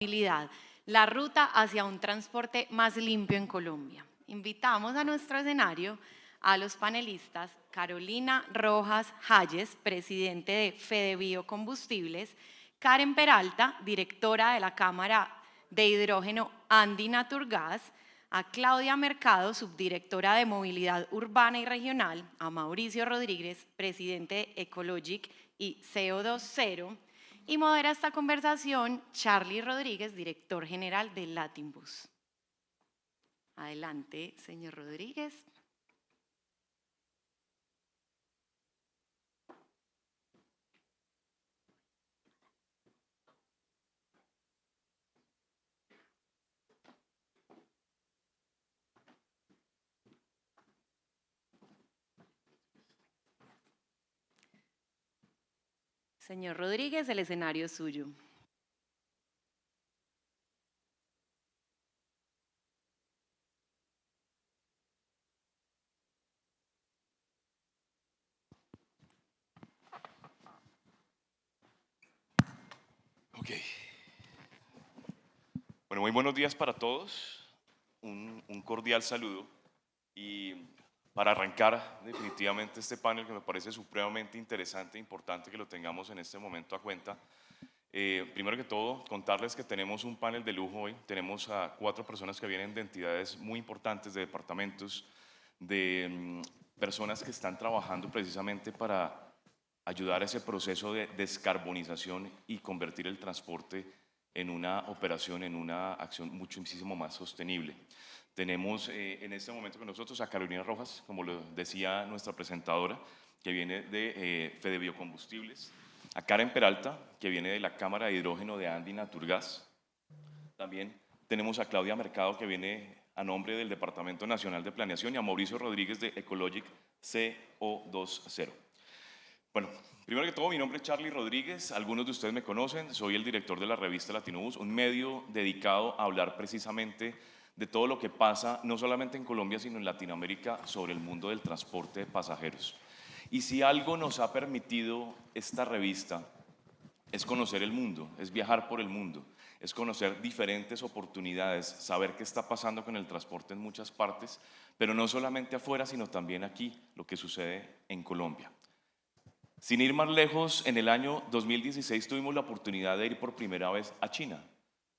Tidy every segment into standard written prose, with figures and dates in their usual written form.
Movilidad, la ruta hacia un transporte más limpio en Colombia. Invitamos a nuestro escenario a los panelistas Carolina Rojas Hayes, presidente de Fede Biocombustibles, Karen Peralta, directora de la Cámara de Hidrógeno Andi Naturgas, a Claudia Mercado, subdirectora de Movilidad Urbana y Regional, a Mauricio Rodríguez, presidente de Ecologic y CO2 Cero, y modera esta conversación Charlie Rodríguez, director general de Latinbus. Adelante, señor Rodríguez. Señor Rodríguez, el escenario es suyo. Ok. Bueno, muy buenos días para todos. Un cordial saludo. Y para arrancar definitivamente este panel que me parece supremamente interesante e importante que lo tengamos en este momento a cuenta, primero que todo, contarles que tenemos un panel de lujo hoy. Tenemos a 4 personas que vienen de entidades muy importantes, de departamentos, de personas que están trabajando precisamente para ayudar a ese proceso de descarbonización y convertir el transporte en una operación, en una acción muchísimo más sostenible. Tenemos en este momento con nosotros a Carolina Rojas, como lo decía nuestra presentadora, que viene de Fede Biocombustibles, a Karen Peralta, que viene de la Cámara de Hidrógeno de Andi Naturgas. También tenemos a Claudia Mercado, que viene a nombre del Departamento Nacional de Planeación, y a Mauricio Rodríguez de Ecologic CO2 Bueno, primero que todo, mi nombre es Charlie Rodríguez, algunos de ustedes me conocen, soy el director de la revista Latinobus, un medio dedicado a hablar precisamente de todo lo que pasa, no solamente en Colombia, sino en Latinoamérica, sobre el mundo del transporte de pasajeros. Y si algo nos ha permitido esta revista, es conocer el mundo, es viajar por el mundo, es conocer diferentes oportunidades, saber qué está pasando con el transporte en muchas partes, pero no solamente afuera, sino también aquí, lo que sucede en Colombia. Sin ir más lejos, en el año 2016 tuvimos la oportunidad de ir por primera vez a China,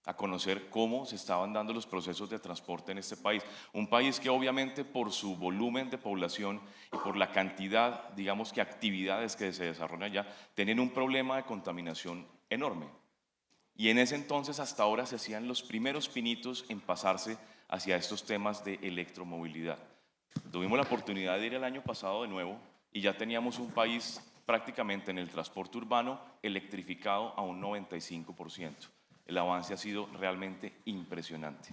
a conocer cómo se estaban dando los procesos de transporte en este país. Un país que obviamente por su volumen de población y por la cantidad, digamos que actividades que se desarrollan allá, tienen un problema de contaminación enorme. Y en ese entonces hasta ahora se hacían los primeros pinitos en pasarse hacia estos temas de electromovilidad. Tuvimos la oportunidad de ir el año pasado de nuevo y ya teníamos un país prácticamente en el transporte urbano electrificado a un 95%. El avance ha sido realmente impresionante.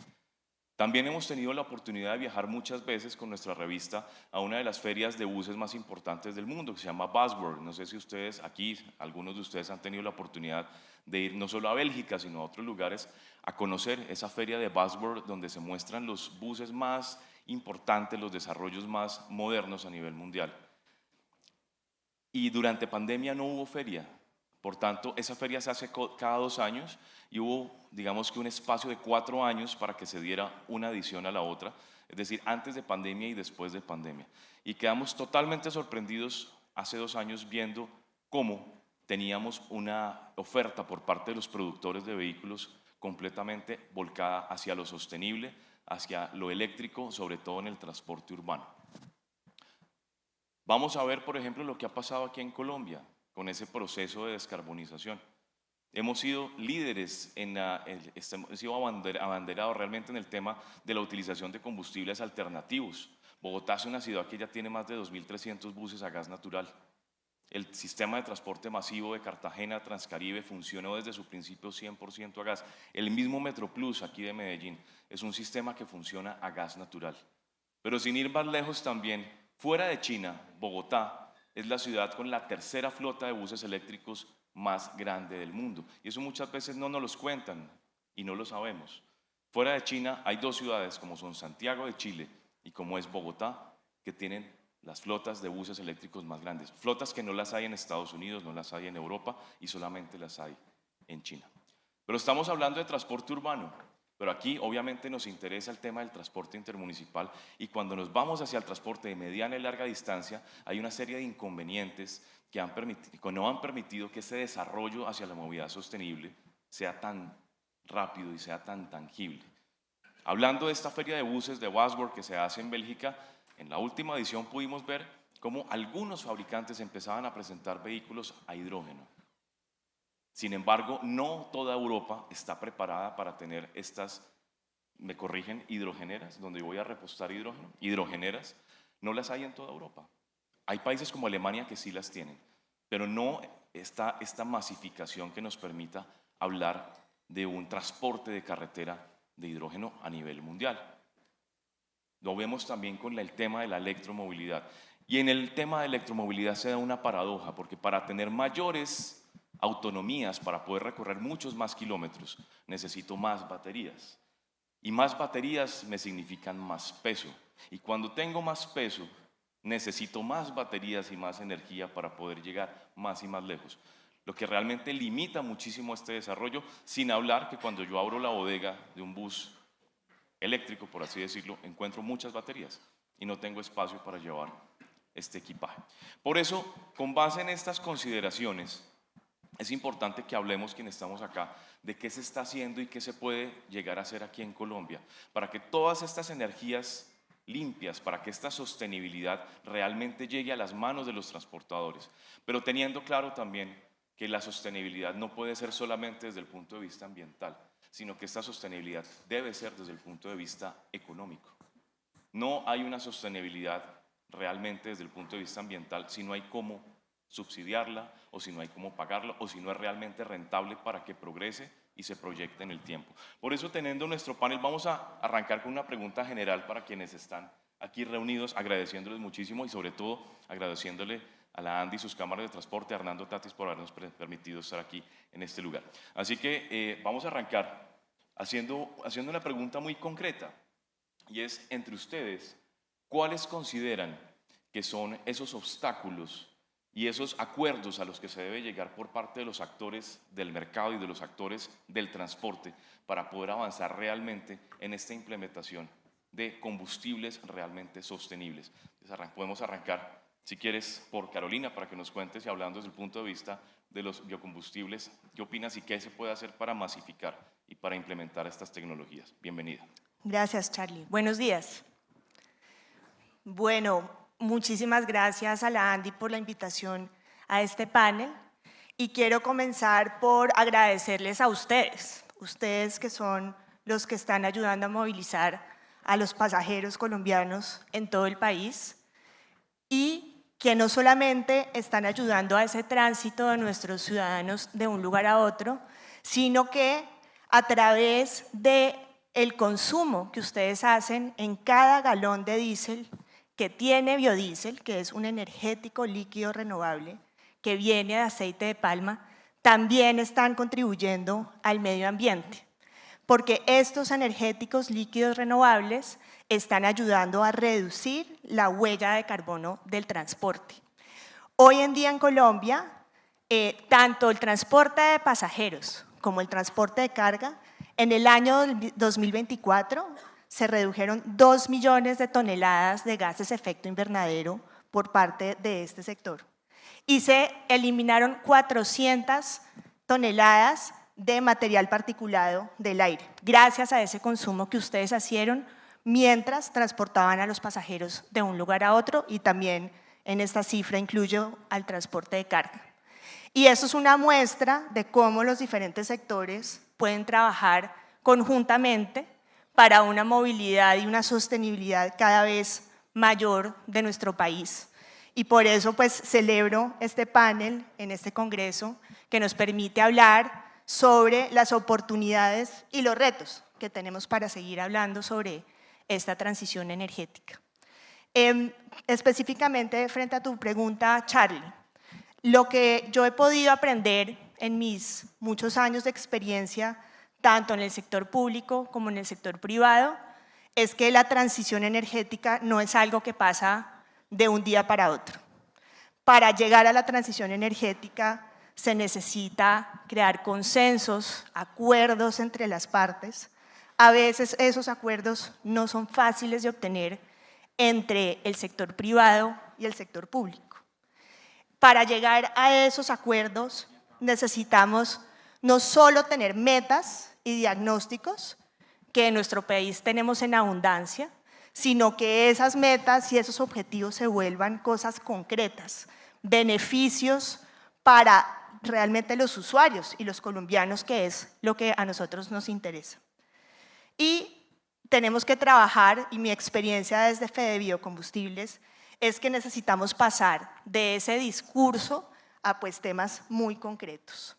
También hemos tenido la oportunidad de viajar muchas veces con nuestra revista a una de las ferias de buses más importantes del mundo, que se llama Buzzworld. No sé si ustedes aquí, algunos de ustedes han tenido la oportunidad de ir no solo a Bélgica, sino a otros lugares a conocer esa feria de Buzzworld donde se muestran los buses más importantes, los desarrollos más modernos a nivel mundial. Y durante pandemia no hubo feria, por tanto, esa feria se hace cada 2 años y hubo, digamos que un espacio de 4 años para que se diera una edición a la otra, es decir, antes de pandemia y después de pandemia. Y quedamos totalmente sorprendidos hace 2 años viendo cómo teníamos una oferta por parte de los productores de vehículos completamente volcada hacia lo sostenible, hacia lo eléctrico, sobre todo en el transporte urbano. Vamos a ver, por ejemplo, lo que ha pasado aquí en Colombia con ese proceso de descarbonización. Hemos sido líderes, hemos sido abanderados realmente en el tema de la utilización de combustibles alternativos. Bogotá es una ciudad que ya tiene más de 2.300 buses a gas natural. El sistema de transporte masivo de Cartagena, Transcaribe, funcionó desde su principio 100% a gas. El mismo Metroplus aquí de Medellín es un sistema que funciona a gas natural. Pero sin ir más lejos también, fuera de China, Bogotá es la ciudad con la tercera flota de buses eléctricos más grande del mundo. Y eso muchas veces no nos lo cuentan y no lo sabemos. Fuera de China hay 2 ciudades como son Santiago de Chile y como es Bogotá, que tienen las flotas de buses eléctricos más grandes. Flotas que no las hay en Estados Unidos, no las hay en Europa y solamente las hay en China. Pero estamos hablando de transporte urbano. Pero aquí obviamente nos interesa el tema del transporte intermunicipal y cuando nos vamos hacia el transporte de mediana y larga distancia hay una serie de inconvenientes que no han permitido que ese desarrollo hacia la movilidad sostenible sea tan rápido y sea tan tangible. Hablando de esta feria de buses de Wasworth que se hace en Bélgica, en la última edición pudimos ver cómo algunos fabricantes empezaban a presentar vehículos a hidrógeno. Sin embargo, no toda Europa está preparada para tener estas, me corrigen, hidrogeneras, donde voy a repostar hidrógeno, hidrogeneras, no las hay en toda Europa. Hay países como Alemania que sí las tienen, pero no está esta masificación que nos permita hablar de un transporte de carretera de hidrógeno a nivel mundial. Lo vemos también con el tema de la electromovilidad. Y en el tema de electromovilidad se da una paradoja, porque para tener mayores autonomías, para poder recorrer muchos más kilómetros, necesito más baterías. Y más baterías me significan más peso. Y cuando tengo más peso, necesito más baterías y más energía para poder llegar más y más lejos. Lo que realmente limita muchísimo este desarrollo, sin hablar que cuando yo abro la bodega de un bus eléctrico, por así decirlo, encuentro muchas baterías y no tengo espacio para llevar este equipaje. Por eso, con base en estas consideraciones, es importante que hablemos quienes estamos acá de qué se está haciendo y qué se puede llegar a hacer aquí en Colombia para que todas estas energías limpias, para que esta sostenibilidad realmente llegue a las manos de los transportadores, pero teniendo claro también que la sostenibilidad no puede ser solamente desde el punto de vista ambiental, sino que esta sostenibilidad debe ser desde el punto de vista económico. No hay una sostenibilidad realmente desde el punto de vista ambiental si no hay cómo subsidiarla o si no hay cómo pagarla o si no es realmente rentable para que progrese y se proyecte en el tiempo. Por eso, teniendo nuestro panel, vamos a arrancar con una pregunta general para quienes están aquí reunidos, agradeciéndoles muchísimo y sobre todo agradeciéndole a la ANDI y sus cámaras de transporte, a Hernando Tatis por habernos permitido estar aquí en este lugar. Así que vamos a arrancar haciendo una pregunta muy concreta y es, entre ustedes, ¿cuáles consideran que son esos obstáculos y esos acuerdos a los que se debe llegar por parte de los actores del mercado y de los actores del transporte para poder avanzar realmente en esta implementación de combustibles realmente sostenibles? Entonces, podemos arrancar, si quieres, por Carolina, para que nos cuentes y hablando desde el punto de vista de los biocombustibles, ¿qué opinas y qué se puede hacer para masificar y para implementar estas tecnologías? Bienvenida. Gracias, Charlie. Buenos días. Bueno, muchísimas gracias a la ANDI por la invitación a este panel y quiero comenzar por agradecerles a ustedes que son los que están ayudando a movilizar a los pasajeros colombianos en todo el país y que no solamente están ayudando a ese tránsito de nuestros ciudadanos de un lugar a otro, sino que a través del consumo que ustedes hacen en cada galón de diésel que tiene biodiesel, que es un energético líquido renovable que viene de aceite de palma, también están contribuyendo al medio ambiente, porque estos energéticos líquidos renovables están ayudando a reducir la huella de carbono del transporte. Hoy en día en Colombia, tanto el transporte de pasajeros como el transporte de carga, en el año 2024 se redujeron 2 millones de toneladas de gases de efecto invernadero por parte de este sector y se eliminaron 400 toneladas de material particulado del aire, gracias a ese consumo que ustedes hicieron mientras transportaban a los pasajeros de un lugar a otro y también en esta cifra incluyo al transporte de carga. Y eso es una muestra de cómo los diferentes sectores pueden trabajar conjuntamente para una movilidad y una sostenibilidad cada vez mayor de nuestro país. Y por eso pues celebro este panel en este congreso que nos permite hablar sobre las oportunidades y los retos que tenemos para seguir hablando sobre esta transición energética. Específicamente frente a tu pregunta, Charlie, lo que yo he podido aprender en mis muchos años de experiencia tanto en el sector público como en el sector privado, es que la transición energética no es algo que pasa de un día para otro. Para llegar a la transición energética se necesita crear consensos, acuerdos entre las partes. A veces esos acuerdos no son fáciles de obtener entre el sector privado y el sector público. Para llegar a esos acuerdos necesitamos no solo tener metas y diagnósticos, que en nuestro país tenemos en abundancia, sino que esas metas y esos objetivos se vuelvan cosas concretas, beneficios para realmente los usuarios y los colombianos, que es lo que a nosotros nos interesa. Y tenemos que trabajar, y mi experiencia desde Fede Biocombustibles es que necesitamos pasar de ese discurso a pues temas muy concretos.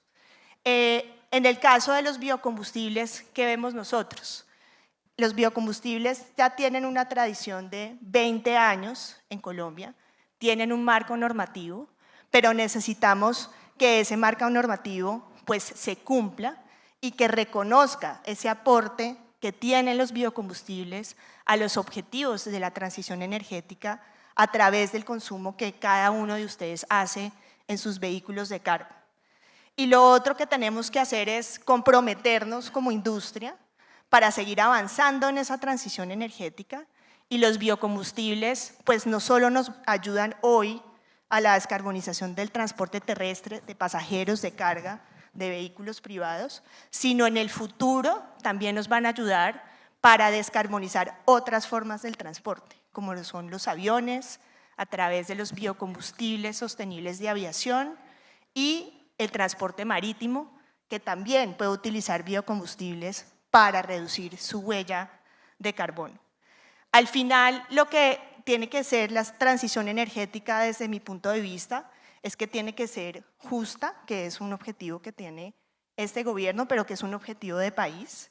En el caso de los biocombustibles, ¿qué vemos nosotros? Los biocombustibles ya tienen una tradición de 20 años en Colombia, tienen un marco normativo, pero necesitamos que ese marco normativo pues, se cumpla y que reconozca ese aporte que tienen los biocombustibles a los objetivos de la transición energética a través del consumo que cada uno de ustedes hace en sus vehículos de carga. Y lo otro que tenemos que hacer es comprometernos como industria para seguir avanzando en esa transición energética, y los biocombustibles pues no solo nos ayudan hoy a la descarbonización del transporte terrestre, de pasajeros, de carga, de vehículos privados, sino en el futuro también nos van a ayudar para descarbonizar otras formas del transporte, como lo son los aviones, a través de los biocombustibles sostenibles de aviación, y el transporte marítimo, que también puede utilizar biocombustibles para reducir su huella de carbono. Al final, lo que tiene que ser la transición energética desde mi punto de vista es que tiene que ser justa, que es un objetivo que tiene este gobierno, pero que es un objetivo de país.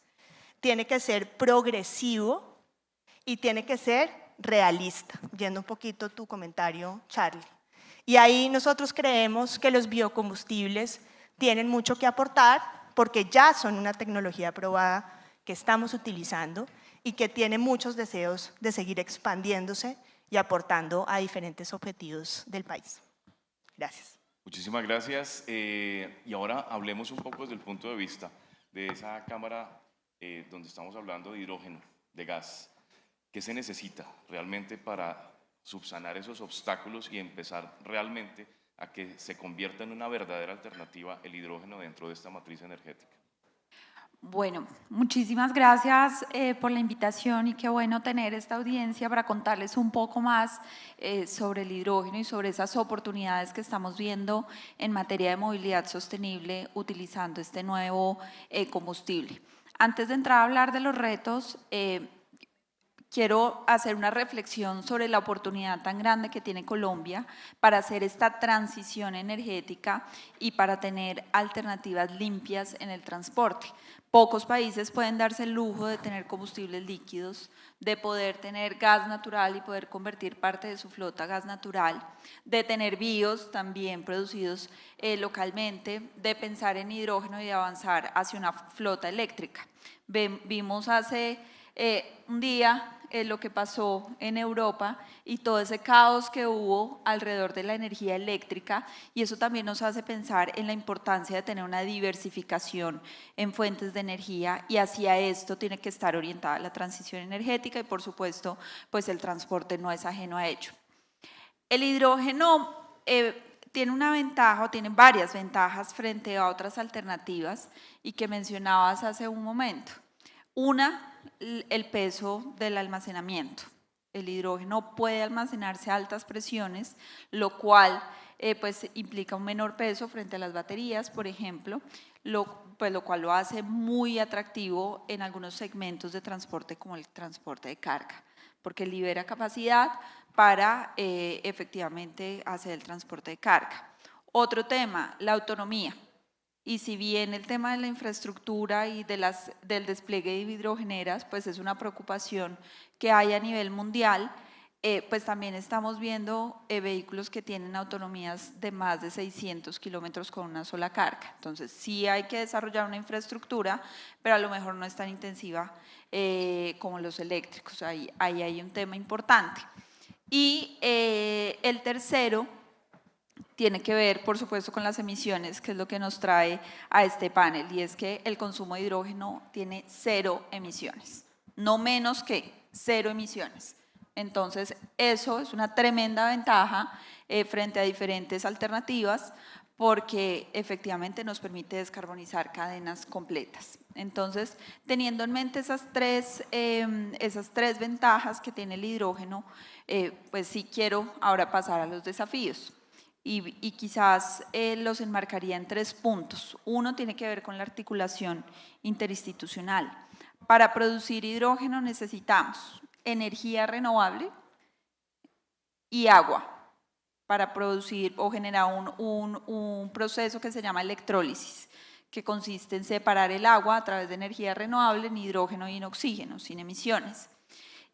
Tiene que ser progresivo y tiene que ser realista, yendo un poquito a tu comentario, Charlie. Y ahí nosotros creemos que los biocombustibles tienen mucho que aportar porque ya son una tecnología probada que estamos utilizando y que tiene muchos deseos de seguir expandiéndose y aportando a diferentes objetivos del país. Gracias. Muchísimas gracias. Y ahora hablemos un poco desde el punto de vista de esa cámara donde estamos hablando de hidrógeno, de gas. ¿Qué se necesita realmente para subsanar esos obstáculos y empezar realmente a que se convierta en una verdadera alternativa el hidrógeno dentro de esta matriz energética? Bueno, muchísimas gracias por la invitación, y qué bueno tener esta audiencia para contarles un poco más sobre el hidrógeno y sobre esas oportunidades que estamos viendo en materia de movilidad sostenible utilizando este nuevo combustible. Antes de entrar a hablar de los retos, quiero hacer una reflexión sobre la oportunidad tan grande que tiene Colombia para hacer esta transición energética y para tener alternativas limpias en el transporte. Pocos países pueden darse el lujo de tener combustibles líquidos, de poder tener gas natural y poder convertir parte de su flota a gas natural, de tener bios también producidos localmente, de pensar en hidrógeno y de avanzar hacia una flota eléctrica. Vimos hace un día lo que pasó en Europa y todo ese caos que hubo alrededor de la energía eléctrica, y eso también nos hace pensar en la importancia de tener una diversificación en fuentes de energía, y hacia esto tiene que estar orientada la transición energética, y por supuesto pues el transporte no es ajeno a ello. El hidrógeno tiene una ventaja, o tiene varias ventajas frente a otras alternativas y que mencionabas hace un momento. Una, el peso del almacenamiento. El hidrógeno puede almacenarse a altas presiones, lo cual pues implica un menor peso frente a las baterías, por ejemplo, lo cual lo hace muy atractivo en algunos segmentos de transporte como el transporte de carga, porque libera capacidad para efectivamente hacer el transporte de carga. Otro tema, la autonomía. Y si bien el tema de la infraestructura y del despliegue de hidrogeneras pues es una preocupación que hay a nivel mundial, pues también estamos viendo vehículos que tienen autonomías de más de 600 kilómetros con una sola carga. Entonces sí hay que desarrollar una infraestructura, pero a lo mejor no es tan intensiva como los eléctricos. Ahí hay un tema importante. Y el tercero tiene que ver, por supuesto, con las emisiones, que es lo que nos trae a este panel, y es que el consumo de hidrógeno tiene 0 emisiones, no menos que 0 emisiones. Entonces, eso es una tremenda ventaja frente a diferentes alternativas, porque efectivamente nos permite descarbonizar cadenas completas. Entonces, teniendo en mente esas tres ventajas que tiene el hidrógeno, pues sí quiero ahora pasar a los desafíos. Y quizás los enmarcaría en 3 puntos. Uno tiene que ver con la articulación interinstitucional. Para producir hidrógeno necesitamos energía renovable y agua para producir o generar un proceso que se llama electrólisis, que consiste en separar el agua a través de energía renovable en hidrógeno y en oxígeno, sin emisiones.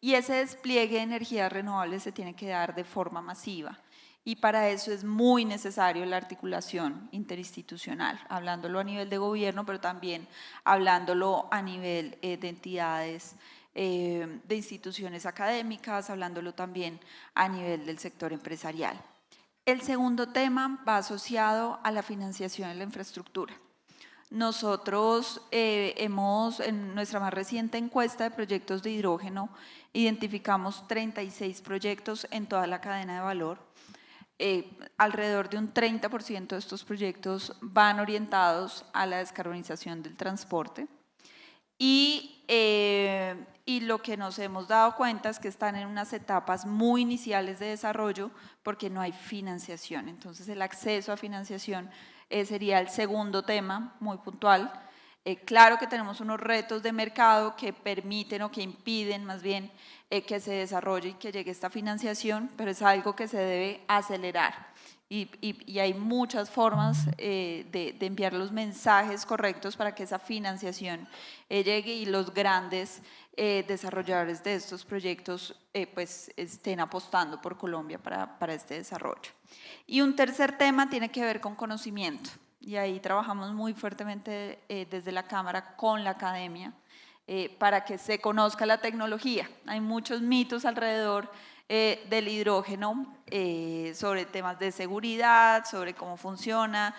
Y ese despliegue de energías renovables se tiene que dar de forma masiva. Y para eso es muy necesario la articulación interinstitucional, hablándolo a nivel de gobierno, pero también hablándolo a nivel de entidades, de instituciones académicas, hablándolo también a nivel del sector empresarial. El segundo tema va asociado a la financiación de la infraestructura. Nosotros en nuestra más reciente encuesta de proyectos de hidrógeno, identificamos 36 proyectos en toda la cadena de valor. Alrededor de un 30% de estos proyectos van orientados a la descarbonización del transporte. Y lo que nos hemos dado cuenta es que están en unas etapas muy iniciales de desarrollo porque no hay financiación. Entonces, el acceso a financiación sería el segundo tema muy puntual. Claro que tenemos unos retos de mercado que permiten o que impiden más bien que se desarrolle y que llegue esta financiación, pero es algo que se debe acelerar. Y hay muchas formas de enviar los mensajes correctos para que esa financiación llegue y los grandes desarrolladores de estos proyectos pues estén apostando por Colombia para este desarrollo. Y un tercer tema tiene que ver con conocimiento, y ahí trabajamos muy fuertemente desde la Cámara con la academia para que se conozca la tecnología. Hay muchos mitos alrededor del hidrógeno, sobre temas de seguridad, sobre cómo funciona,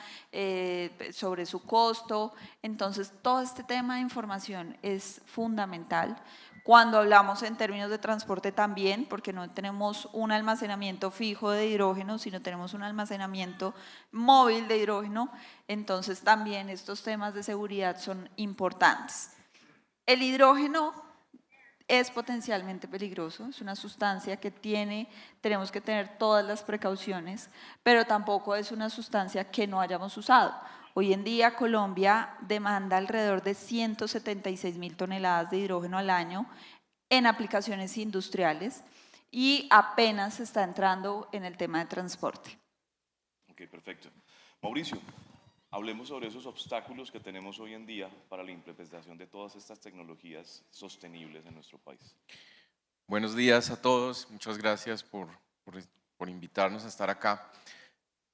sobre su costo. Entonces, todo este tema de información es fundamental. Cuando hablamos en términos de transporte también, porque no tenemos un almacenamiento fijo de hidrógeno, sino tenemos un almacenamiento móvil de hidrógeno, entonces también estos temas de seguridad son importantes. El hidrógeno es potencialmente peligroso, es una sustancia que tenemos que tener todas las precauciones, pero tampoco es una sustancia que no hayamos usado. Hoy en día Colombia demanda alrededor de 176.000 toneladas de hidrógeno al año en aplicaciones industriales y apenas está entrando en el tema de transporte. Ok, perfecto. Mauricio, hablemos sobre esos obstáculos que tenemos hoy en día para la implementación de todas estas tecnologías sostenibles en nuestro país. Buenos días a todos, muchas gracias por invitarnos a estar acá.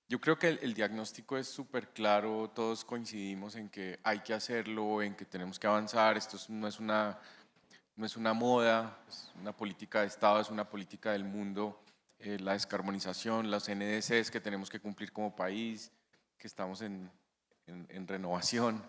Yo creo que el diagnóstico es súper claro, todos coincidimos en que hay que hacerlo, en que tenemos que avanzar, esto no es una moda, es una política de Estado, es una política del mundo, la descarbonización, las NDCs que tenemos que cumplir como país, que estamos en renovación.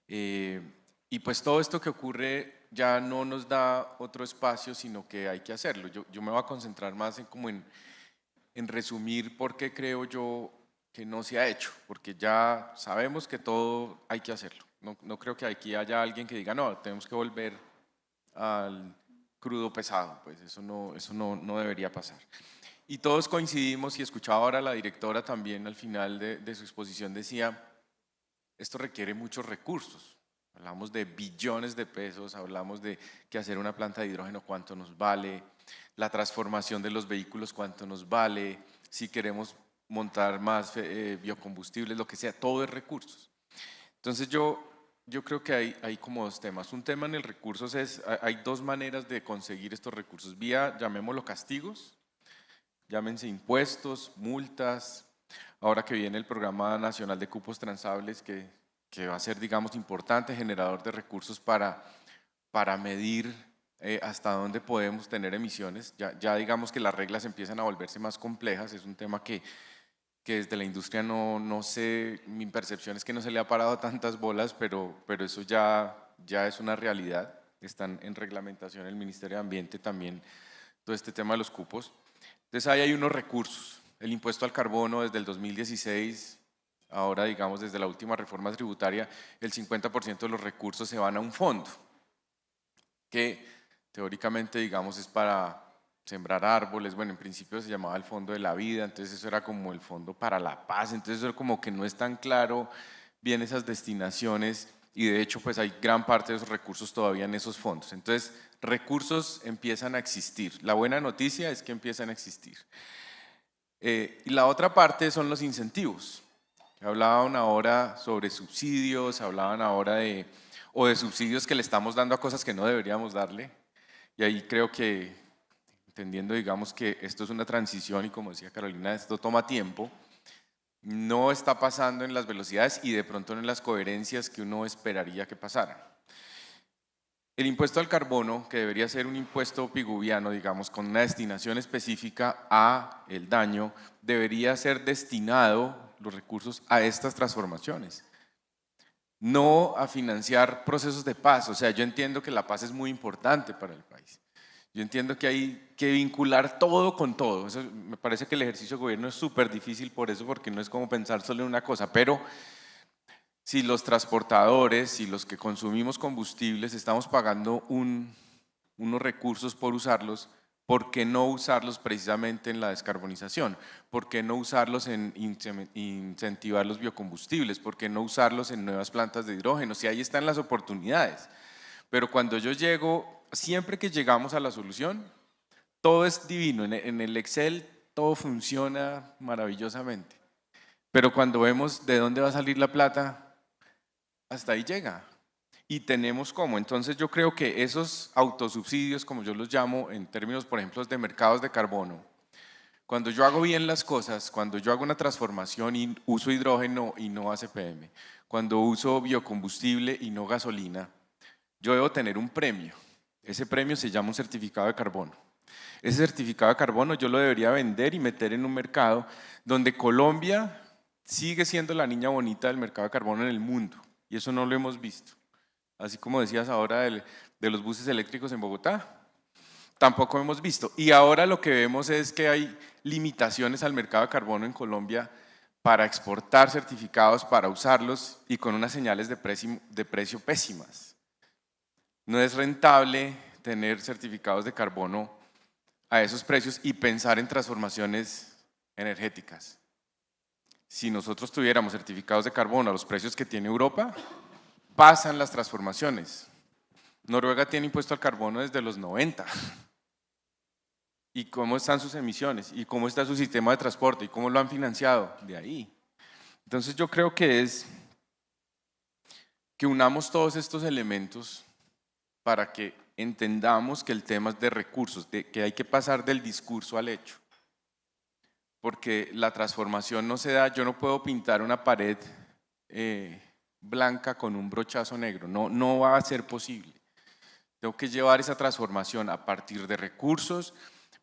Y pues todo esto que ocurre ya no nos da otro espacio, sino que hay que hacerlo. Yo me voy a concentrar más en resumir por qué creo yo que no se ha hecho, porque ya sabemos que todo hay que hacerlo. No creo que aquí haya alguien que diga, no, tenemos que volver al crudo pesado, pues eso no debería pasar. Y todos coincidimos, y escuchaba ahora a la directora también al final de su exposición, decía, esto requiere muchos recursos. Hablamos de billones de pesos, hablamos de que hacer una planta de hidrógeno cuánto nos vale, la transformación de los vehículos cuánto nos vale, si queremos montar más biocombustibles, lo que sea, todo es recursos. Entonces yo creo que hay como dos temas. Un tema en el recursos hay dos maneras de conseguir estos recursos, vía, llamémoslo castigos, llámense impuestos, multas, ahora que viene el Programa Nacional de Cupos Transables que va a ser, digamos, importante, generador de recursos para medir hasta dónde podemos tener emisiones. Ya digamos que las reglas empiezan a volverse más complejas, es un tema que que desde la industria no sé, mi percepción es que no se le ha parado tantas bolas, pero eso ya es una realidad. Están en reglamentación el Ministerio de Ambiente también todo este tema de los cupos. Entonces ahí hay unos recursos. El impuesto al carbono desde el 2016, ahora digamos desde la última reforma tributaria, el 50% de los recursos se van a un fondo que teóricamente digamos es para sembrar árboles. Bueno, en principio se llamaba el Fondo de la Vida, entonces eso era como el Fondo para la Paz, entonces eso como que no es tan claro bien esas destinaciones y de hecho pues hay gran parte de esos recursos todavía en esos fondos. Entonces recursos empiezan a existir. La buena noticia es que empiezan a existir. Y la otra parte son los incentivos. Hablaban ahora sobre subsidios, hablaban ahora de subsidios que le estamos dando a cosas que no deberíamos darle. Y ahí creo que, entendiendo digamos que esto es una transición y como decía Carolina, esto toma tiempo, no está pasando en las velocidades y de pronto no en las coherencias que uno esperaría que pasaran. El impuesto al carbono, que debería ser un impuesto piguviano, digamos, con una destinación específica a el daño, debería ser destinado los recursos a estas transformaciones, no a financiar procesos de paz. O sea, yo entiendo que la paz es muy importante para el país. Yo entiendo que hay que vincular todo con todo. Eso, me parece que el ejercicio de gobierno es súper difícil por eso, porque no es como pensar solo en una cosa, pero si los transportadores y los que consumimos combustibles estamos pagando unos recursos por usarlos, ¿por qué no usarlos precisamente en la descarbonización? ¿Por qué no usarlos en incentivar los biocombustibles? ¿Por qué no usarlos en nuevas plantas de hidrógeno? Si ahí están las oportunidades. Pero cuando yo llego, siempre que llegamos a la solución, todo es divino. En el Excel todo funciona maravillosamente. Pero cuando vemos de dónde va a salir la plata, hasta ahí llega. Y tenemos cómo. Entonces yo creo que esos autosubsidios, como yo los llamo en términos, por ejemplo, de mercados de carbono, cuando yo hago bien las cosas, cuando yo hago una transformación y uso hidrógeno y no ACPM, cuando uso biocombustible y no gasolina, yo debo tener un premio. Ese premio se llama un certificado de carbono. Ese certificado de carbono yo lo debería vender y meter en un mercado donde Colombia sigue siendo la niña bonita del mercado de carbono en el mundo. Y eso no lo hemos visto. Así como decías ahora de los buses eléctricos en Bogotá, tampoco hemos visto. Y ahora lo que vemos es que hay limitaciones al mercado de carbono en Colombia para exportar certificados, para usarlos y con unas señales de precio pésimas. No es rentable tener certificados de carbono a esos precios y pensar en transformaciones energéticas. Si nosotros tuviéramos certificados de carbono a los precios que tiene Europa, pasan las transformaciones. Noruega tiene impuesto al carbono desde los 90. ¿Y cómo están sus emisiones? ¿Y cómo está su sistema de transporte? ¿Y cómo lo han financiado? De ahí. Entonces yo creo que es que unamos todos estos elementos para que entendamos que el tema es de recursos, que hay que pasar del discurso al hecho. Porque la transformación no se da, yo no puedo pintar una pared blanca con un brochazo negro, no va a ser posible. Tengo que llevar esa transformación a partir de recursos,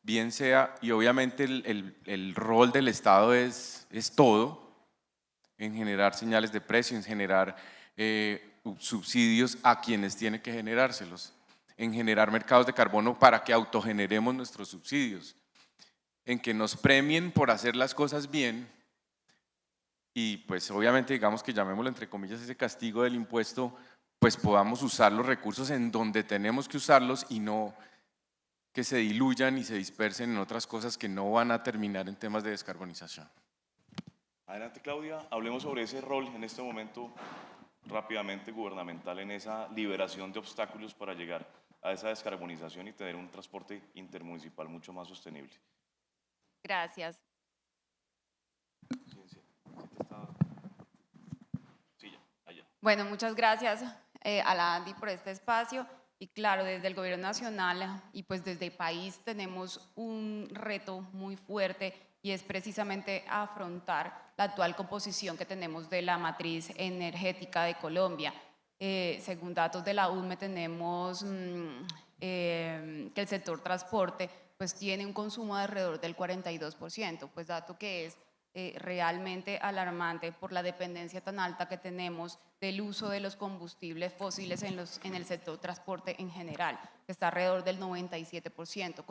bien sea, y obviamente el rol del Estado es todo, en generar señales de precio, en generar subsidios a quienes tienen que generárselos, en generar mercados de carbono para que autogeneremos nuestros subsidios, en que nos premien por hacer las cosas bien y pues obviamente digamos que llamémoslo entre comillas ese castigo del impuesto, pues podamos usar los recursos en donde tenemos que usarlos y no que se diluyan y se dispersen en otras cosas que no van a terminar en temas de descarbonización. Adelante, Claudia. Hablemos sobre ese rol en este momento rápidamente gubernamental en esa liberación de obstáculos para llegar a esa descarbonización y tener un transporte intermunicipal mucho más sostenible. Gracias. Bueno, muchas gracias a la Andy por este espacio. Y claro, desde el Gobierno Nacional y pues desde el país tenemos un reto muy fuerte y es precisamente afrontar la actual composición que tenemos de la matriz energética de Colombia. Según datos de la UNME tenemos que el sector transporte pues tiene un consumo de alrededor del 42%, pues dato que es realmente alarmante por la dependencia tan alta que tenemos del uso de los combustibles fósiles en el sector transporte en general, que está alrededor del 97%,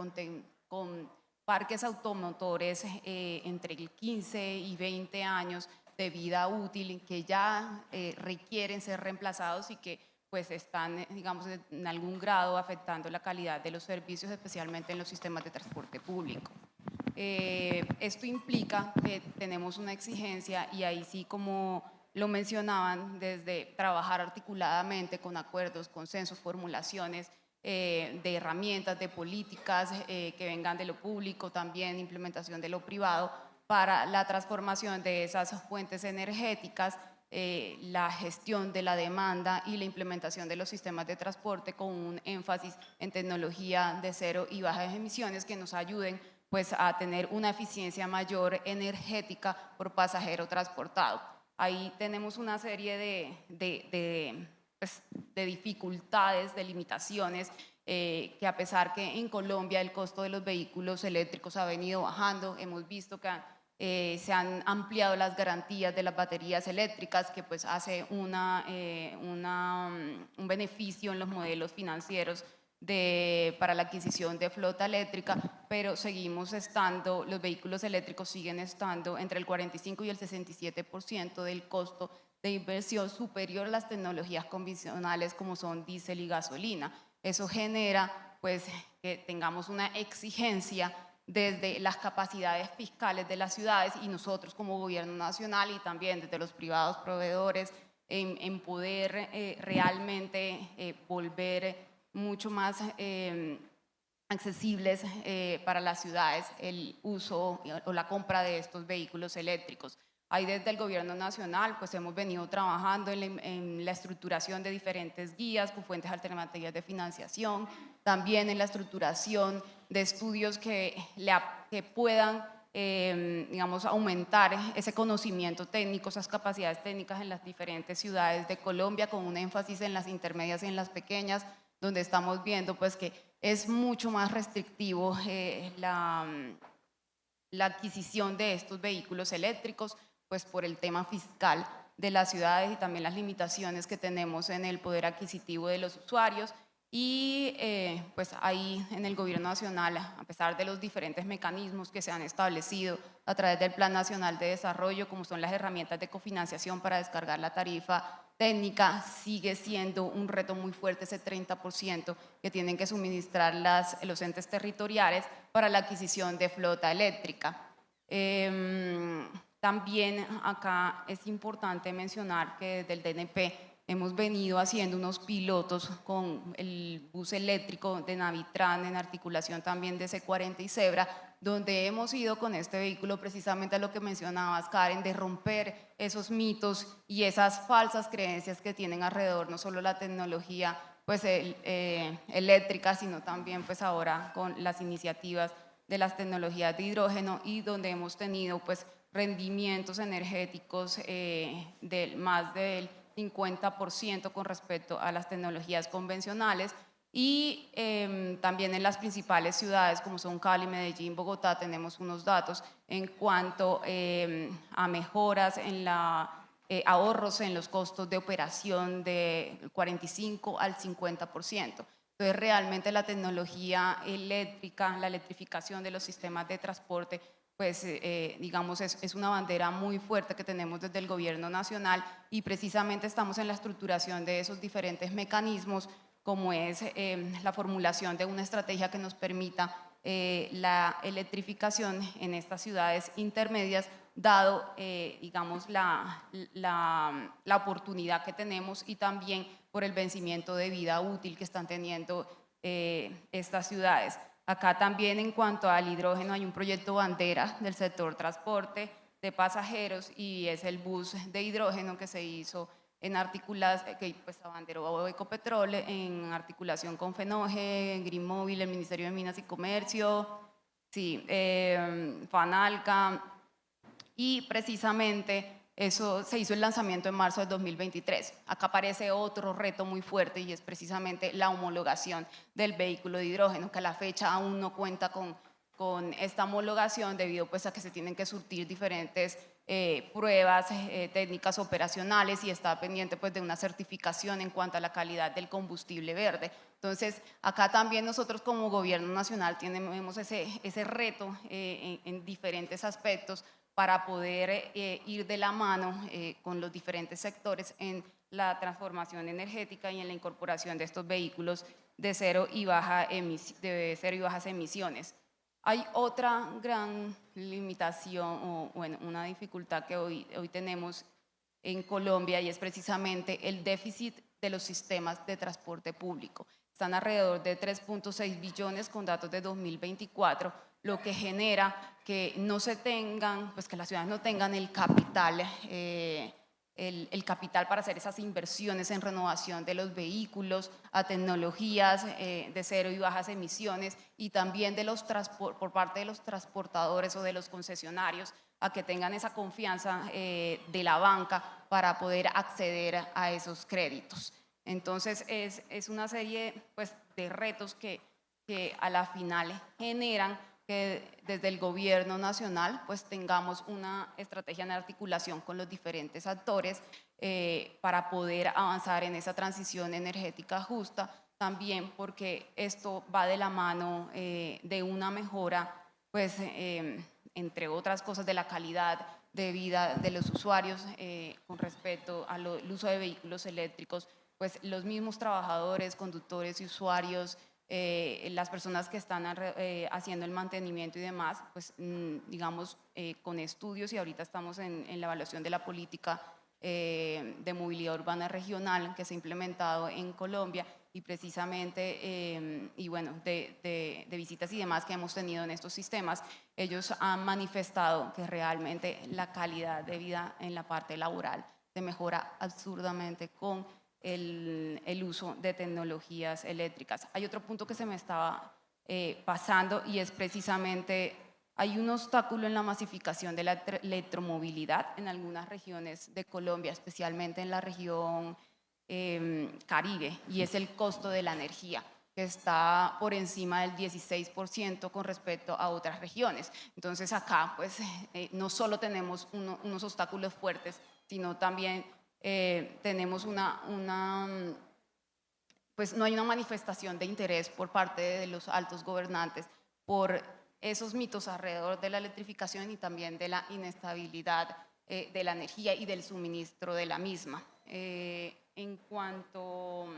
con parques automotores entre el 15 y 20 años de vida útil que ya requieren ser reemplazados y que pues están, digamos, en algún grado afectando la calidad de los servicios, especialmente en los sistemas de transporte público. Esto implica que tenemos una exigencia y ahí sí, como lo mencionaban, desde trabajar articuladamente con acuerdos, consensos, formulaciones de herramientas, de políticas que vengan de lo público, también implementación de lo privado para la transformación de esas fuentes energéticas, la gestión de la demanda y la implementación de los sistemas de transporte con un énfasis en tecnología de cero y bajas emisiones que nos ayuden pues a tener una eficiencia mayor energética por pasajero transportado. Ahí tenemos una serie de dificultades, de limitaciones, que a pesar que en Colombia el costo de los vehículos eléctricos ha venido bajando, hemos visto que se han ampliado las garantías de las baterías eléctricas, que pues hace un beneficio en los modelos financieros para la adquisición de flota eléctrica, pero seguimos estando, los vehículos eléctricos siguen estando entre el 45 y el 67% del costo de inversión superior a las tecnologías convencionales como son diésel y gasolina. Eso genera pues que tengamos una exigencia desde las capacidades fiscales de las ciudades y nosotros como gobierno nacional y también desde los privados proveedores en poder realmente volver mucho más accesibles para las ciudades el uso o la compra de estos vehículos eléctricos. Ahí desde el gobierno nacional pues hemos venido trabajando en la estructuración de diferentes guías con fuentes alternativas de financiación, también en la estructuración de estudios que puedan digamos, aumentar ese conocimiento técnico, esas capacidades técnicas en las diferentes ciudades de Colombia, con un énfasis en las intermedias y en las pequeñas, donde estamos viendo pues que es mucho más restrictivo la adquisición de estos vehículos eléctricos, pues por el tema fiscal de las ciudades y también las limitaciones que tenemos en el poder adquisitivo de los usuarios. Y pues ahí en el gobierno nacional, a pesar de los diferentes mecanismos que se han establecido a través del Plan Nacional de Desarrollo, como son las herramientas de cofinanciación para descargar la tarifa técnica, sigue siendo un reto muy fuerte ese 30% que tienen que suministrar los entes territoriales para la adquisición de flota eléctrica. También acá es importante mencionar que desde el DNP hemos venido haciendo unos pilotos con el bus eléctrico de Navitran en articulación también de C40 y Zebra, donde hemos ido con este vehículo precisamente a lo que mencionabas, Karen, de romper esos mitos y esas falsas creencias que tienen alrededor, no solo la tecnología pues, eléctrica, sino también pues, ahora con las iniciativas de las tecnologías de hidrógeno y donde hemos tenido pues, rendimientos energéticos del más del 50% con respecto a las tecnologías convencionales y también en las principales ciudades como son Cali, Medellín, Bogotá tenemos unos datos en cuanto a mejoras en ahorros en los costos de operación del 45 al 50%. Entonces realmente la tecnología eléctrica, la electrificación de los sistemas de transporte pues digamos es una bandera muy fuerte que tenemos desde el gobierno nacional y precisamente estamos en la estructuración de esos diferentes mecanismos como es la formulación de una estrategia que nos permita la electrificación en estas ciudades intermedias dado digamos la oportunidad que tenemos y también por el vencimiento de vida útil que están teniendo estas ciudades. Acá también en cuanto al hidrógeno hay un proyecto bandera del sector transporte de pasajeros y es el bus de hidrógeno que se hizo en articulación, que pues abanderó Ecopetrol en articulación con FENOGE, Green Móvil, el Ministerio de Minas y Comercio, sí, Fanalca y precisamente eso se hizo el lanzamiento en marzo de 2023. Acá aparece otro reto muy fuerte y es precisamente la homologación del vehículo de hidrógeno, que a la fecha aún no cuenta con con esta homologación debido pues a que se tienen que surtir diferentes pruebas técnicas operacionales y está pendiente pues de una certificación en cuanto a la calidad del combustible verde. Entonces, acá también nosotros como gobierno nacional tenemos ese reto en diferentes aspectos para poder ir de la mano con los diferentes sectores en la transformación energética y en la incorporación de estos vehículos de cero y bajas emisiones. Hay otra gran limitación, o bueno, una dificultad que hoy tenemos en Colombia y es precisamente el déficit de los sistemas de transporte público. Están alrededor de 3.6 billones con datos de 2024, lo que genera que no se tengan, pues que las ciudades no tengan el capital, el capital para hacer esas inversiones en renovación de los vehículos, a tecnologías de cero y bajas emisiones y también de por parte de los transportadores o de los concesionarios a que tengan esa confianza de la banca para poder acceder a esos créditos. Entonces es una serie pues, de retos que a la final generan que desde el gobierno nacional pues tengamos una estrategia en articulación con los diferentes actores para poder avanzar en esa transición energética justa, también porque esto va de la mano de una mejora, pues entre otras cosas, de la calidad de vida de los usuarios con respecto al uso de vehículos eléctricos, pues los mismos trabajadores, conductores y usuarios, las personas que están haciendo el mantenimiento y demás, pues digamos con estudios y ahorita estamos en la evaluación de la política de movilidad urbana regional que se ha implementado en Colombia y precisamente, y bueno, de visitas y demás que hemos tenido en estos sistemas, ellos han manifestado que realmente la calidad de vida en la parte laboral se mejora absurdamente con el uso de tecnologías eléctricas. Hay otro punto que se me estaba pasando y es precisamente, hay un obstáculo en la masificación de la electromovilidad en algunas regiones de Colombia, especialmente en la región Caribe, y es el costo de la energía, que está por encima del 16% con respecto a otras regiones. Entonces acá pues no solo tenemos unos obstáculos fuertes, sino también tenemos pues no hay una manifestación de interés por parte de los altos gobernantes por esos mitos alrededor de la electrificación y también de la inestabilidad de la energía y del suministro de la misma. En cuanto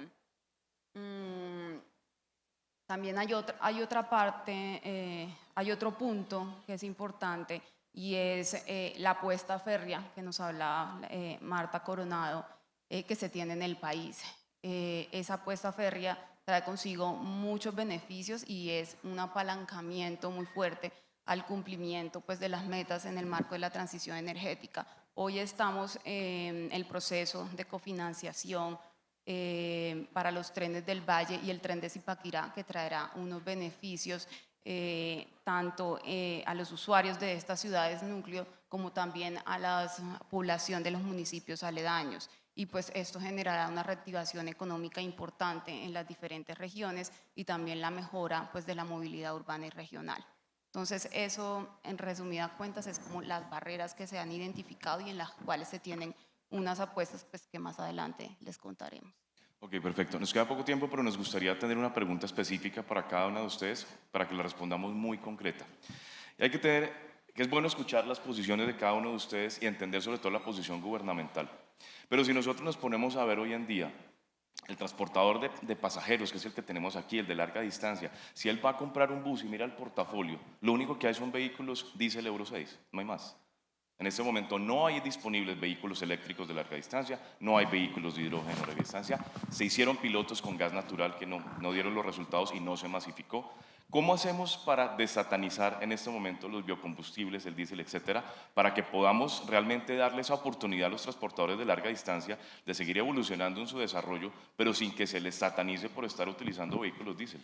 también hay otra parte, hay otro punto que es importante y es la apuesta férrea que nos hablaba Marta Coronado, que se tiene en el país. Esa apuesta férrea trae consigo muchos beneficios y es un apalancamiento muy fuerte al cumplimiento pues, de las metas en el marco de la transición energética. Hoy estamos en el proceso de cofinanciación para los trenes del Valle y el tren de Zipaquirá, que traerá unos beneficios tanto a los usuarios de estas ciudades núcleo como también a la población de los municipios aledaños. Y pues esto generará una reactivación económica importante en las diferentes regiones y también la mejora pues, de la movilidad urbana y regional. Entonces eso, en resumidas cuentas, es como las barreras que se han identificado y en las cuales se tienen unas apuestas pues, que más adelante les contaremos. Ok, perfecto. Nos queda poco tiempo, pero nos gustaría tener una pregunta específica para cada una de ustedes, para que la respondamos muy concreta. Y hay que tener, que es bueno escuchar las posiciones de cada uno de ustedes y entender sobre todo la posición gubernamental. Pero si nosotros nos ponemos a ver hoy en día, el transportador de pasajeros, que es el que tenemos aquí, el de larga distancia, si él va a comprar un bus y mira el portafolio, lo único que hay son vehículos diésel Euro 6, no hay más. En este momento no hay disponibles vehículos eléctricos de larga distancia, no hay vehículos de hidrógeno de larga distancia, se hicieron pilotos con gas natural que no dieron los resultados y no se masificó. ¿Cómo hacemos para desatanizar en este momento los biocombustibles, el diésel, etcétera, para que podamos realmente darle esa oportunidad a los transportadores de larga distancia de seguir evolucionando en su desarrollo, pero sin que se les satanice por estar utilizando vehículos diésel?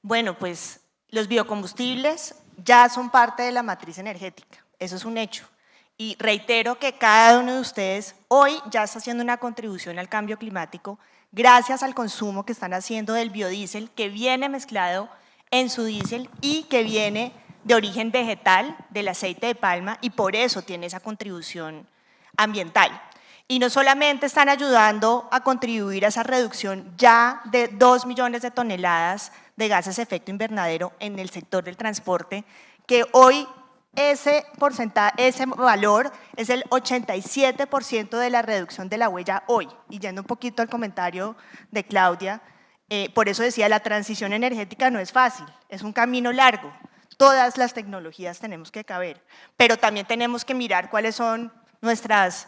Bueno, pues los biocombustibles ya son parte de la matriz energética. Eso es un hecho. Y reitero que cada uno de ustedes hoy ya está haciendo una contribución al cambio climático gracias al consumo que están haciendo del biodiesel que viene mezclado en su diésel y que viene de origen vegetal, del aceite de palma, y por eso tiene esa contribución ambiental. Y no solamente están ayudando a contribuir a esa reducción ya de 2 millones de toneladas de gases de efecto invernadero en el sector del transporte, que hoy ese porcentaje, ese valor es el 87% de la reducción de la huella hoy. Y yendo un poquito al comentario de Claudia, por eso decía, la transición energética no es fácil, es un camino largo. Todas las tecnologías tenemos que caber, pero también tenemos que mirar cuáles son nuestras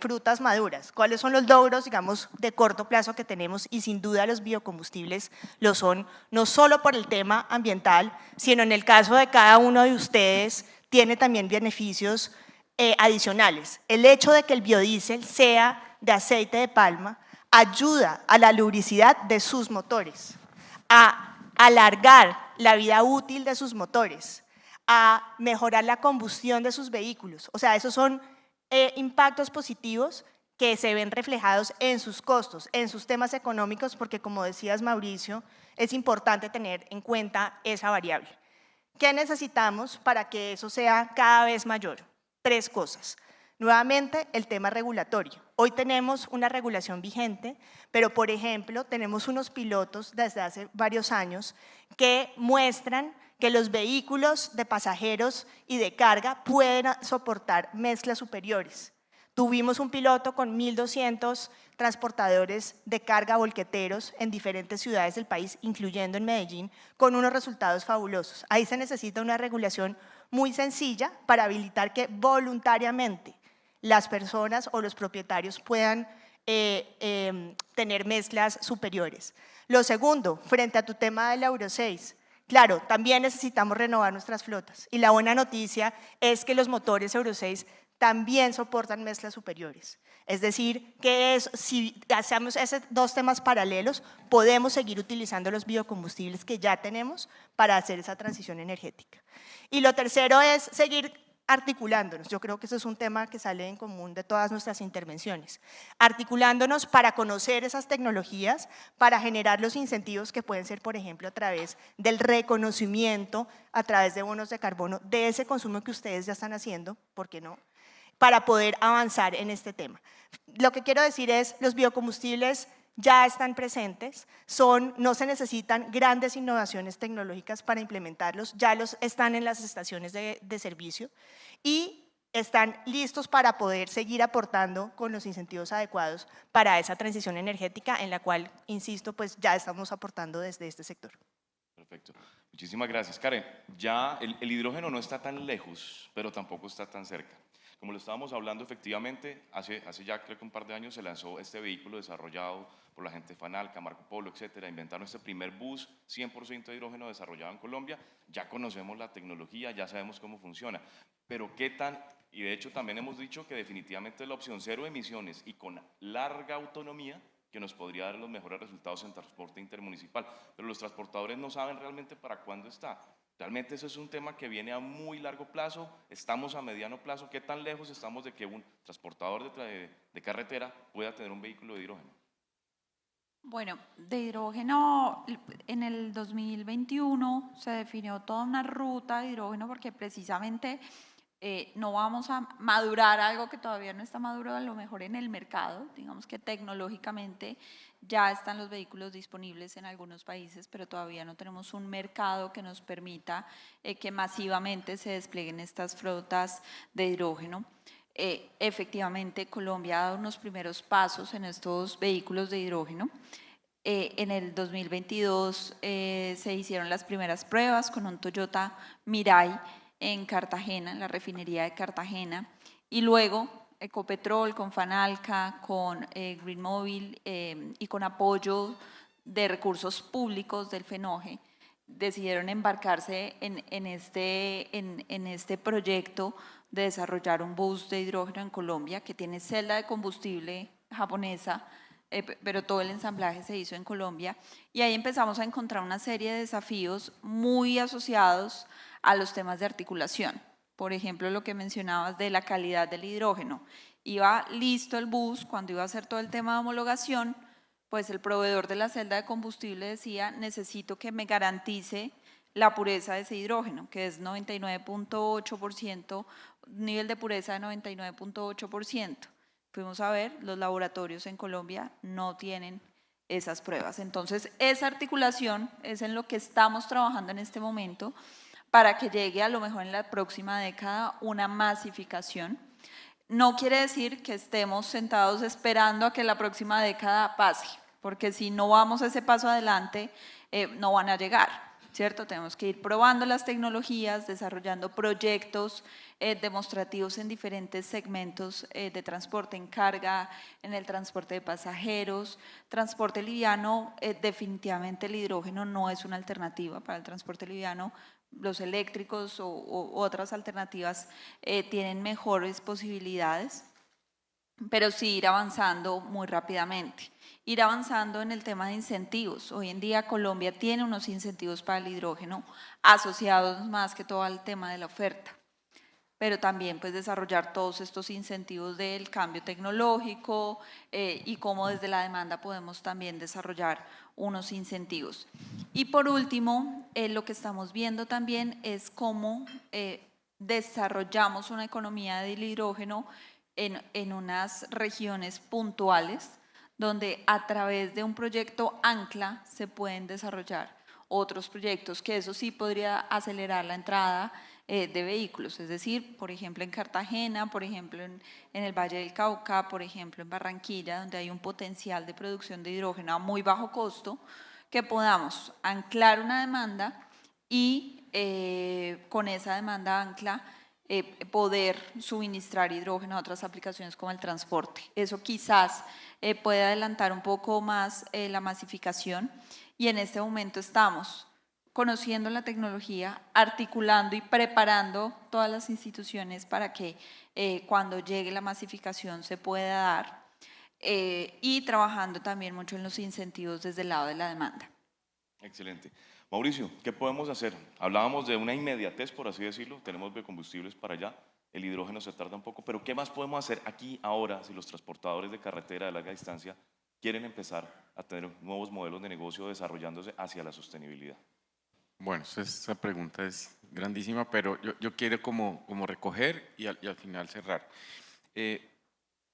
frutas maduras, cuáles son los logros, digamos, de corto plazo que tenemos, y sin duda los biocombustibles lo son, no solo por el tema ambiental, sino en el caso de cada uno de ustedes, tiene también beneficios adicionales. El hecho de que el biodiesel sea de aceite de palma ayuda a la lubricidad de sus motores, a alargar la vida útil de sus motores, a mejorar la combustión de sus vehículos. O sea, esos son impactos positivos que se ven reflejados en sus costos, en sus temas económicos, porque como decías, Mauricio, es importante tener en cuenta esa variable. ¿Qué necesitamos para que eso sea cada vez mayor? 3 cosas. Nuevamente, el tema regulatorio. Hoy tenemos una regulación vigente, pero por ejemplo, tenemos unos pilotos desde hace varios años que muestran que los vehículos de pasajeros y de carga pueden soportar mezclas superiores. Tuvimos un piloto con 1.200 transportadores de carga volqueteros en diferentes ciudades del país, incluyendo en Medellín, con unos resultados fabulosos. Ahí se necesita una regulación muy sencilla para habilitar que voluntariamente las personas o los propietarios puedan tener mezclas superiores. Lo segundo, frente a tu tema del Euro 6, claro, también necesitamos renovar nuestras flotas, y la buena noticia es que los motores Euro 6 también soportan mezclas superiores. Es decir, que si hacemos esos 2 temas paralelos, podemos seguir utilizando los biocombustibles que ya tenemos para hacer esa transición energética. Y lo tercero es seguir articulándonos. Yo creo que eso es un tema que sale en común de todas nuestras intervenciones. Articulándonos para conocer esas tecnologías, para generar los incentivos que pueden ser, por ejemplo, a través del reconocimiento, a través de bonos de carbono, de ese consumo que ustedes ya están haciendo, ¿por qué no?, para poder avanzar en este tema. Lo que quiero decir es, los biocombustibles ya están presentes, no se necesitan grandes innovaciones tecnológicas para implementarlos, ya están en las estaciones de servicio y están listos para poder seguir aportando con los incentivos adecuados para esa transición energética en la cual, insisto, pues ya estamos aportando desde este sector. Perfecto. Muchísimas gracias. Karen, ya el hidrógeno no está tan lejos, pero tampoco está tan cerca. Como lo estábamos hablando, efectivamente, hace ya creo que un par de años se lanzó este vehículo desarrollado por la gente de Fanalca, Marco Polo, etcétera. Inventaron este primer bus 100% de hidrógeno desarrollado en Colombia. Ya conocemos la tecnología, ya sabemos cómo funciona. Pero qué tan, y de hecho también hemos dicho que definitivamente es la opción 0 emisiones y con larga autonomía que nos podría dar los mejores resultados en transporte intermunicipal. Pero los transportadores no saben realmente para cuándo está. Realmente eso es un tema que viene a muy largo plazo, estamos a mediano plazo. ¿Qué tan lejos estamos de que un transportador de carretera pueda tener un vehículo de hidrógeno? Bueno, de hidrógeno, en el 2021 se definió toda una ruta de hidrógeno porque precisamente no vamos a madurar algo que todavía no está maduro a lo mejor en el mercado. Digamos que tecnológicamente ya están los vehículos disponibles en algunos países, pero todavía no tenemos un mercado que nos permita que masivamente se desplieguen estas flotas de hidrógeno. Efectivamente, Colombia ha dado unos primeros pasos en estos vehículos de hidrógeno. En el 2022 se hicieron las primeras pruebas con un Toyota Mirai en Cartagena, en la refinería de Cartagena, y luego Ecopetrol con Fanalca, con Green Móvil y con apoyo de recursos públicos del FENOGE, decidieron embarcarse en este proyecto de desarrollar un bus de hidrógeno en Colombia que tiene celda de combustible japonesa, pero todo el ensamblaje se hizo en Colombia, y ahí empezamos a encontrar una serie de desafíos muy asociados a los temas de articulación. Por ejemplo, lo que mencionabas de la calidad del hidrógeno. Iba listo el bus cuando iba a hacer todo el tema de homologación, pues el proveedor de la celda de combustible decía, necesito que me garantice la pureza de ese hidrógeno, que es 99.8%, nivel de pureza de 99.8%. Fuimos a ver, los laboratorios en Colombia no tienen esas pruebas. Entonces, esa articulación es en lo que estamos trabajando en este momento para que llegue a lo mejor en la próxima década una masificación. No quiere decir que estemos sentados esperando a que la próxima década pase, porque si no vamos a ese paso adelante, no van a llegar. ¿Cierto? Tenemos que ir probando las tecnologías, desarrollando proyectos demostrativos en diferentes segmentos de transporte en carga, en el transporte de pasajeros, transporte liviano. Definitivamente el hidrógeno no es una alternativa para el transporte liviano. Los eléctricos o otras alternativas tienen mejores posibilidades, pero sí ir avanzando muy rápidamente. Ir avanzando en el tema de incentivos. Hoy en día Colombia tiene unos incentivos para el hidrógeno asociados más que todo al tema de la oferta, pero también pues desarrollar todos estos incentivos del cambio tecnológico y cómo desde la demanda podemos también desarrollar unos incentivos. Y por último, lo que estamos viendo también es cómo desarrollamos una economía del hidrógeno en unas regiones puntuales, donde a través de un proyecto ancla se pueden desarrollar otros proyectos, que eso sí podría acelerar la entrada de vehículos, es decir, por ejemplo en Cartagena, por ejemplo en el Valle del Cauca, por ejemplo en Barranquilla, donde hay un potencial de producción de hidrógeno a muy bajo costo, que podamos anclar una demanda y con esa demanda ancla poder suministrar hidrógeno a otras aplicaciones como el transporte. Eso quizás puede adelantar un poco más la masificación, y en este momento estamos conociendo la tecnología, articulando y preparando todas las instituciones para que cuando llegue la masificación se pueda dar, y trabajando también mucho en los incentivos desde el lado de la demanda. Excelente. Mauricio, ¿qué podemos hacer? Hablábamos de una inmediatez, por así decirlo, tenemos biocombustibles para allá, el hidrógeno se tarda un poco, pero ¿qué más podemos hacer aquí ahora si los transportadores de carretera de larga distancia quieren empezar a tener nuevos modelos de negocio desarrollándose hacia la sostenibilidad? Bueno, esa pregunta es grandísima, pero yo quiero como recoger y al final cerrar.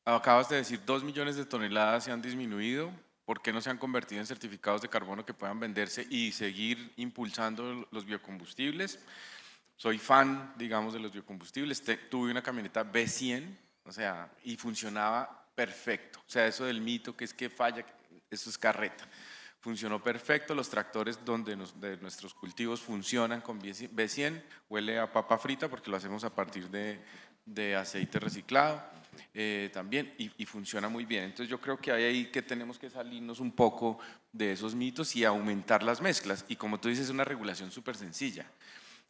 Acabas de decir 2 millones de toneladas se han disminuido. ¿Por qué no se han convertido en certificados de carbono que puedan venderse y seguir impulsando los biocombustibles? Soy fan, digamos, de los biocombustibles. Tuve una camioneta B100, o sea, y funcionaba perfecto. O sea, eso del mito que es que falla, eso es carreta. Funcionó perfecto, los tractores de nuestros cultivos funcionan con B100, huele a papa frita porque lo hacemos a partir de aceite reciclado también, y funciona muy bien. Entonces yo creo que hay ahí que tenemos que salirnos un poco de esos mitos y aumentar las mezclas, y como tú dices, es una regulación súper sencilla,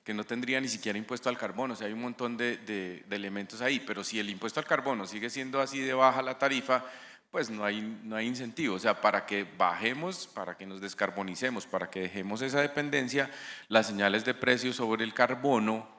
que no tendría ni siquiera impuesto al carbono. O sea, hay un montón de elementos ahí, pero si el impuesto al carbono sigue siendo así de baja la tarifa, pues no hay incentivo. O sea, para que bajemos, para que nos descarbonicemos, para que dejemos esa dependencia, las señales de precio sobre el carbono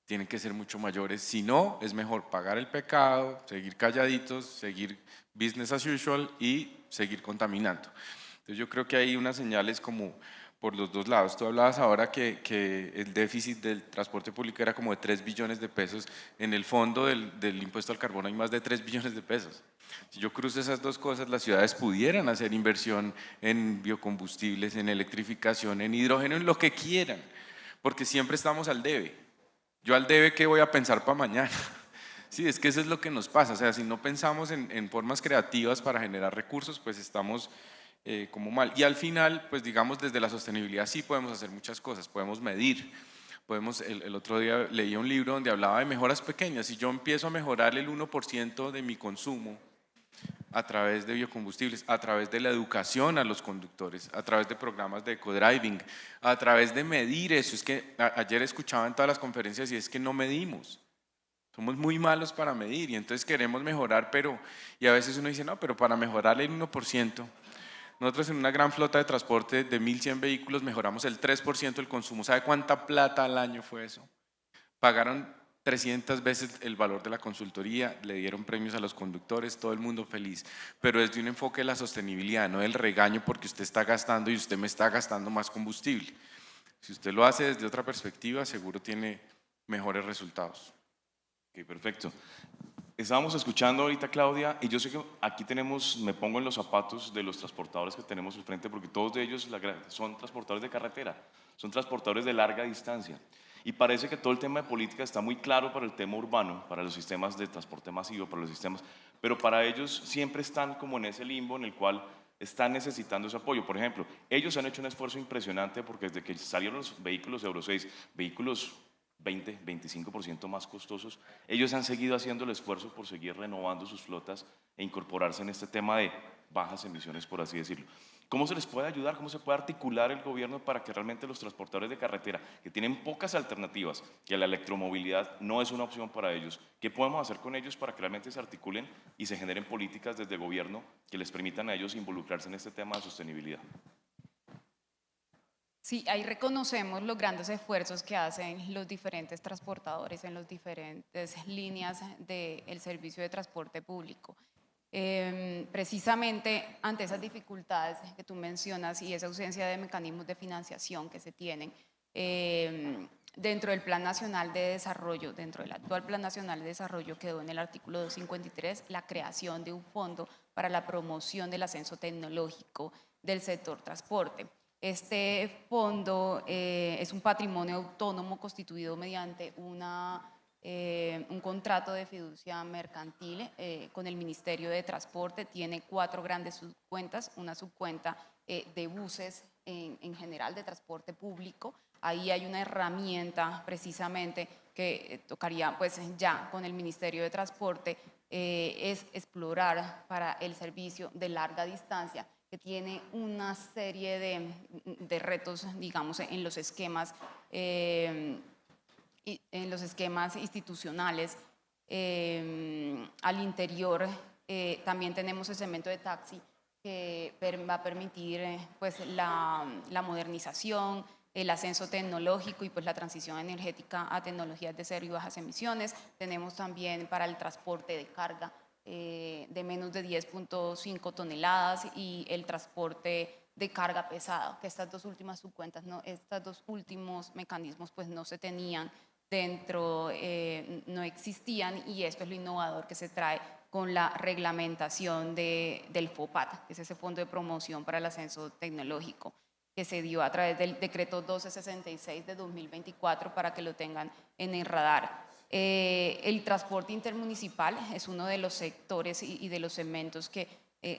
tienen que ser mucho mayores. Si no, es mejor pagar el pecado, seguir calladitos, seguir business as usual y seguir contaminando. Entonces yo creo que hay unas señales como por los dos lados. Tú hablabas ahora que el déficit del transporte público era como de 3 billones de pesos. En el fondo del impuesto al carbono hay más de 3 billones de pesos. Si yo cruzo esas dos cosas, las ciudades pudieran hacer inversión en biocombustibles, en electrificación, en hidrógeno, en lo que quieran, porque siempre estamos al debe. Yo al debe, ¿qué voy a pensar para mañana? Sí, es que eso es lo que nos pasa. O sea, si no pensamos en formas creativas para generar recursos, pues estamos como mal. Y al final, pues digamos, desde la sostenibilidad sí podemos hacer muchas cosas, podemos medir. El otro día leía un libro donde hablaba de mejoras pequeñas. Si yo empiezo a mejorar el 1% de mi consumo a través de biocombustibles, a través de la educación a los conductores, a través de programas de eco-driving, a través de medir eso. Es que ayer escuchaba en todas las conferencias y es que no medimos. Somos muy malos para medir y entonces queremos mejorar, y a veces uno dice, no, pero para mejorar el 1%, nosotros en una gran flota de transporte de 1.100 vehículos mejoramos el 3% del consumo. ¿Sabe cuánta plata al año fue eso? Pagaron 300 veces el valor de la consultoría, le dieron premios a los conductores, todo el mundo feliz, pero desde un enfoque de la sostenibilidad, no del regaño porque usted está gastando y usted me está gastando más combustible. Si usted lo hace desde otra perspectiva, seguro tiene mejores resultados. Ok, perfecto. Estábamos escuchando ahorita, Claudia, y yo sé que aquí tenemos, me pongo en los zapatos de los transportadores que tenemos al frente, porque todos de ellos son transportadores de carretera, son transportadores de larga distancia. Y parece que todo el tema de política está muy claro para el tema urbano, para los sistemas de transporte masivo, para los sistemas, pero para ellos siempre están como en ese limbo en el cual están necesitando ese apoyo. Por ejemplo, ellos han hecho un esfuerzo impresionante porque desde que salieron los vehículos Euro 6, vehículos 20, 25% más costosos, ellos han seguido haciendo el esfuerzo por seguir renovando sus flotas e incorporarse en este tema de bajas emisiones, por así decirlo. ¿Cómo se les puede ayudar? ¿Cómo se puede articular el gobierno para que realmente los transportadores de carretera, que tienen pocas alternativas, que la electromovilidad no es una opción para ellos, qué podemos hacer con ellos para que realmente se articulen y se generen políticas desde el gobierno que les permitan a ellos involucrarse en este tema de sostenibilidad? Sí, ahí reconocemos los grandes esfuerzos que hacen los diferentes transportadores en las diferentes líneas del servicio de transporte público. Precisamente ante esas dificultades que tú mencionas y esa ausencia de mecanismos de financiación que se tienen dentro del Plan Nacional de Desarrollo, dentro del actual Plan Nacional de Desarrollo quedó en el artículo 253 la creación de un fondo para la promoción del ascenso tecnológico del sector transporte. Este fondo es un patrimonio autónomo constituido mediante un contrato de fiducia mercantil con el Ministerio de Transporte. Tiene 4 grandes subcuentas, una subcuenta de buses en general de transporte público. Ahí hay una herramienta precisamente que tocaría pues ya con el Ministerio de Transporte, es explorar para el servicio de larga distancia, que tiene una serie de retos, digamos, en los esquemas institucionales. Al interior también tenemos el segmento de taxi que va a permitir pues, la modernización, el ascenso tecnológico y pues, la transición energética a tecnologías de cero y bajas emisiones. Tenemos también para el transporte de carga de menos de 10.5 toneladas y el transporte de carga pesada, que estas dos últimas subcuentas, estos dos últimos mecanismos pues no se tenían dentro, no existían, y esto es lo innovador que se trae con la reglamentación del FOPAT, que es ese Fondo de Promoción para el Ascenso Tecnológico, que se dio a través del decreto 1266 de 2024 para que lo tengan en el radar. El transporte intermunicipal es uno de los sectores y de los segmentos que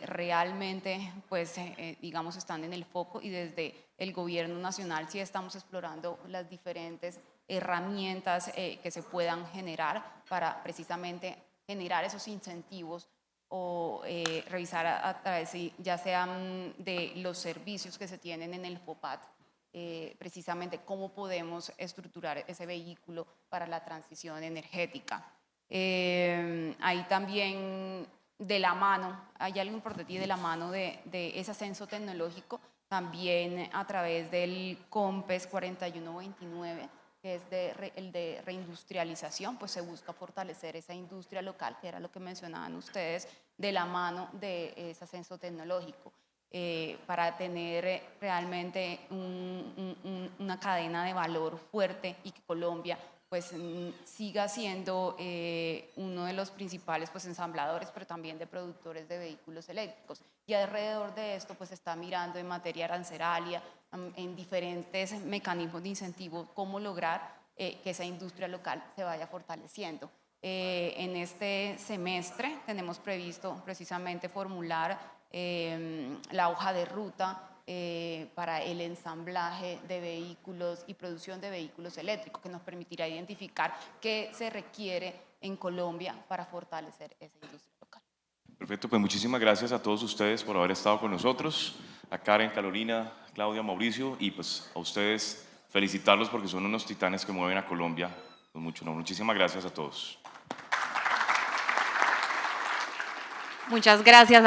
realmente, pues, digamos, están en el foco, y desde el gobierno nacional sí estamos explorando las diferentes herramientas que se puedan generar para precisamente generar esos incentivos o revisar a través, ya sean de los servicios que se tienen en el FOPAT, precisamente cómo podemos estructurar ese vehículo para la transición energética. Ahí también de la mano, hay algo importante, y de la mano de ese ascenso tecnológico, también a través del COMPES 4129, que es el de reindustrialización, pues se busca fortalecer esa industria local, que era lo que mencionaban ustedes, de la mano de ese ascenso tecnológico. Para tener realmente una cadena de valor fuerte y que Colombia pues siga siendo uno de los principales pues ensambladores, pero también de productores de vehículos eléctricos. Y alrededor de esto pues está mirando en materia arancelaria, en diferentes mecanismos de incentivo, cómo lograr que esa industria local se vaya fortaleciendo. En este semestre tenemos previsto precisamente formular la hoja de ruta para el ensamblaje de vehículos y producción de vehículos eléctricos, que nos permitirá identificar qué se requiere en Colombia para fortalecer esa industria local. Perfecto, pues muchísimas gracias a todos ustedes por haber estado con nosotros, a Karen, Carolina, Claudia, Mauricio, y pues a ustedes felicitarlos porque son unos titanes que mueven a Colombia con mucho honor. Muchísimas gracias a todos. Muchas gracias.